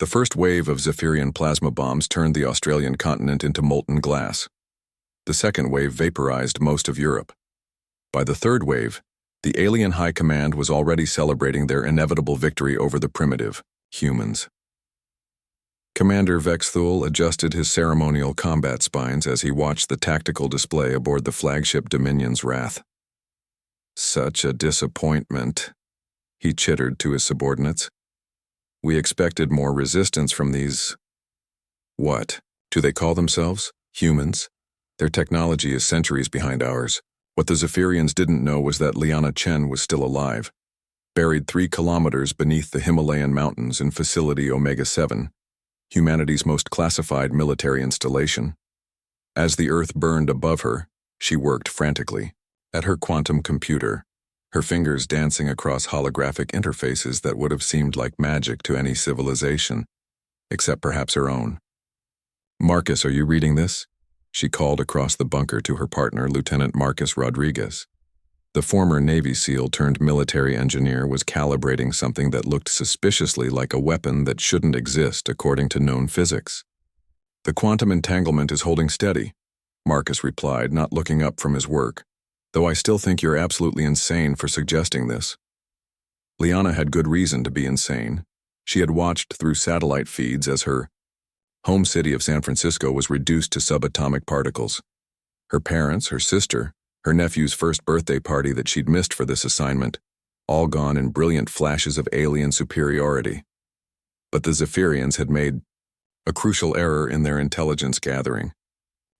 The first wave of Zephyrian plasma bombs turned the Australian continent into molten glass. The second wave vaporized most of Europe. By the third wave, the alien high command was already celebrating their inevitable victory over the primitive, humans. Commander Vexthul adjusted his ceremonial combat spines as he watched the tactical display aboard the flagship Dominion's Wrath. Such a disappointment, he chittered to his subordinates. We expected more resistance from these… What? Do they call themselves? Humans? Their technology is centuries behind ours. What the Zephyrians didn't know was that Liana Chen was still alive, buried 3 kilometers beneath the Himalayan mountains in Facility Omega-7, humanity's most classified military installation. As the Earth burned above her, she worked frantically at her quantum computer, her fingers dancing across holographic interfaces that would have seemed like magic to any civilization, except perhaps her own. Marcus, are you reading this? She called across the bunker to her partner, Lieutenant Marcus Rodriguez. The former Navy SEAL turned military engineer was calibrating something that looked suspiciously like a weapon that shouldn't exist according to known physics. The quantum entanglement is holding steady, Marcus replied, not looking up from his work, though I still think you're absolutely insane for suggesting this. Liana had good reason to be insane. She had watched through satellite feeds as her home city of San Francisco was reduced to subatomic particles. Her parents, her sister, her nephew's first birthday party that she'd missed for this assignment, all gone in brilliant flashes of alien superiority. But the Zephyrians had made a crucial error in their intelligence gathering.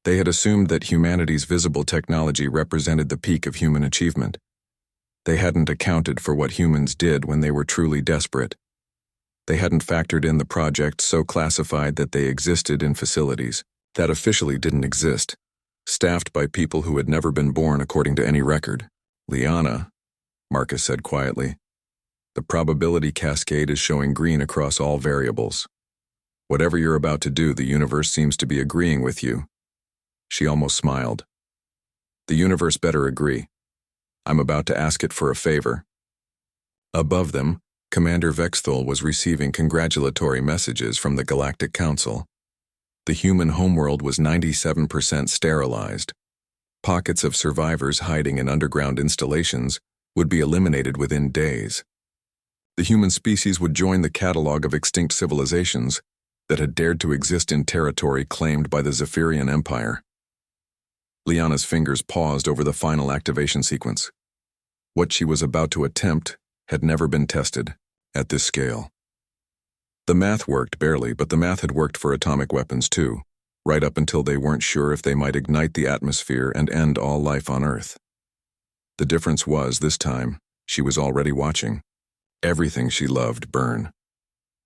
They had assumed that humanity's visible technology represented the peak of human achievement. They hadn't accounted for what humans did when they were truly desperate. They hadn't factored in the projects so classified that they existed in facilities that officially didn't exist, staffed by people who had never been born according to any record. Liana, Marcus said quietly, the probability cascade is showing green across all variables. Whatever you're about to do, the universe seems to be agreeing with you. She almost smiled. The universe better agree. I'm about to ask it for a favor. Above them, Commander Vexthul was receiving congratulatory messages from the Galactic Council. The human homeworld was 97% sterilized. Pockets of survivors hiding in underground installations would be eliminated within days. The human species would join the catalog of extinct civilizations that had dared to exist in territory claimed by the Zephyrian Empire. Liana's fingers paused over the final activation sequence. What she was about to attempt had never been tested at this scale. The math worked barely, but the math had worked for atomic weapons too, right up until they weren't sure if they might ignite the atmosphere and end all life on Earth. The difference was, this time, she was already watching everything she loved burn.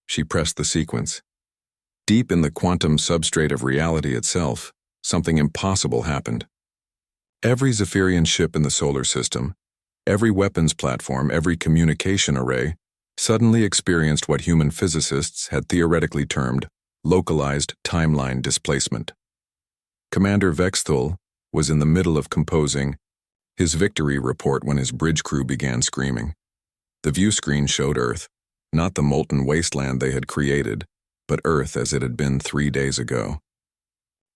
She pressed the sequence. Deep in the quantum substrate of reality itself, something impossible happened. Every Zephyrian ship in the solar system, every weapons platform, every communication array, suddenly experienced what human physicists had theoretically termed localized timeline displacement. Commander Vexthul was in the middle of composing his victory report when his bridge crew began screaming. The view screen showed Earth, not the molten wasteland they had created, but Earth as it had been 3 days ago.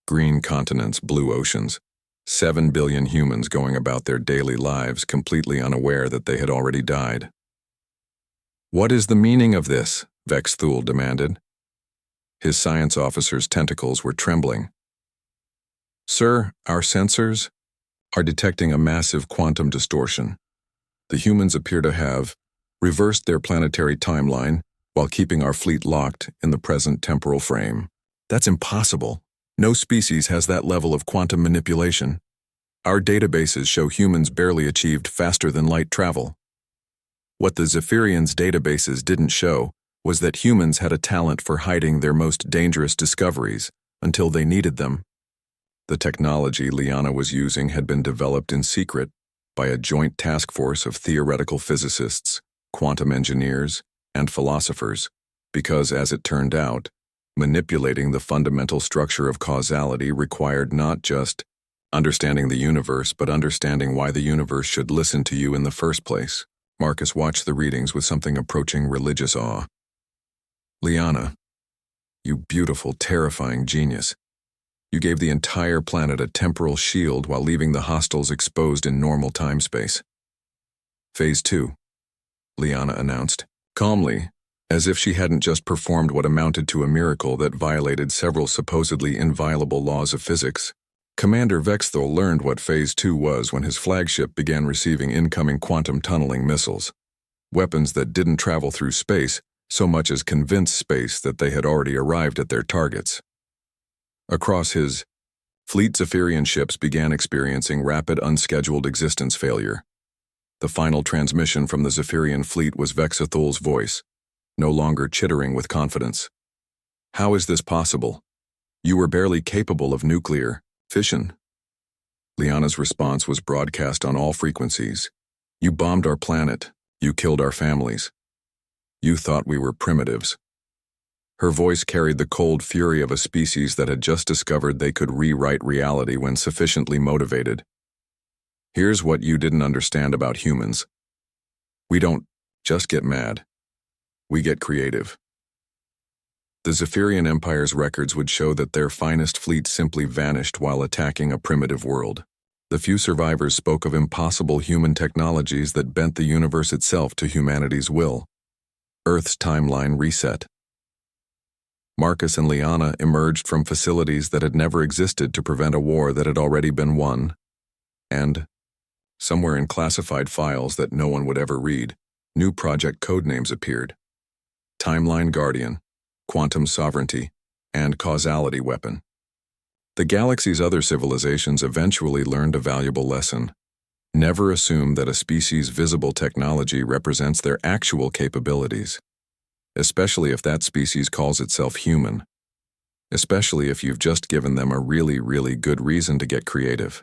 Green continents, blue oceans, 7 billion humans going about their daily lives completely unaware that they had already died. What is the meaning of this? Vexthul demanded. His science officer's tentacles were trembling. Sir, our sensors are detecting a massive quantum distortion. The humans appear to have reversed their planetary timeline while keeping our fleet locked in the present temporal frame. That's impossible. No species has that level of quantum manipulation. Our databases show humans barely achieved faster-than-light travel. What the Zephyrians' databases didn't show was that humans had a talent for hiding their most dangerous discoveries until they needed them. The technology Liana was using had been developed in secret by a joint task force of theoretical physicists, quantum engineers, and philosophers, because, as it turned out, manipulating the fundamental structure of causality required not just understanding the universe, but understanding why the universe should listen to you in the first place. Marcus watched the readings with something approaching religious awe. Liana, You beautiful, terrifying genius. You gave the entire planet a temporal shield while leaving the hostiles exposed in normal time-space. Phase 2, Liana announced, calmly, as if she hadn't just performed what amounted to a miracle that violated several supposedly inviolable laws of physics. Commander Vexthal learned what Phase 2 was when his flagship began receiving incoming quantum tunneling missiles. Weapons that didn't travel through space so much as convince space that they had already arrived at their targets. Across his fleet, Zephyrian ships began experiencing rapid unscheduled existence failure. The final transmission from the Zephyrian fleet was Vexthal's voice, no longer chittering with confidence. How is this possible? You were barely capable of nuclear fission. Liana's response was broadcast on all frequencies. You bombed our planet. You killed our families. You thought we were primitives. Her voice carried the cold fury of a species that had just discovered they could rewrite reality when sufficiently motivated. Here's what you didn't understand about humans. We don't just get mad. We get creative. The Zephyrian Empire's records would show that their finest fleet simply vanished while attacking a primitive world. The few survivors spoke of impossible human technologies that bent the universe itself to humanity's will. Earth's timeline reset. Marcus and Liana emerged from facilities that had never existed to prevent a war that had already been won. And, somewhere in classified files that no one would ever read, new project codenames appeared. Timeline Guardian, Quantum Sovereignty, and Causality Weapon. The galaxy's other civilizations eventually learned a valuable lesson. Never assume that a species' visible technology represents their actual capabilities, especially if that species calls itself human, especially if you've just given them a really, really good reason to get creative.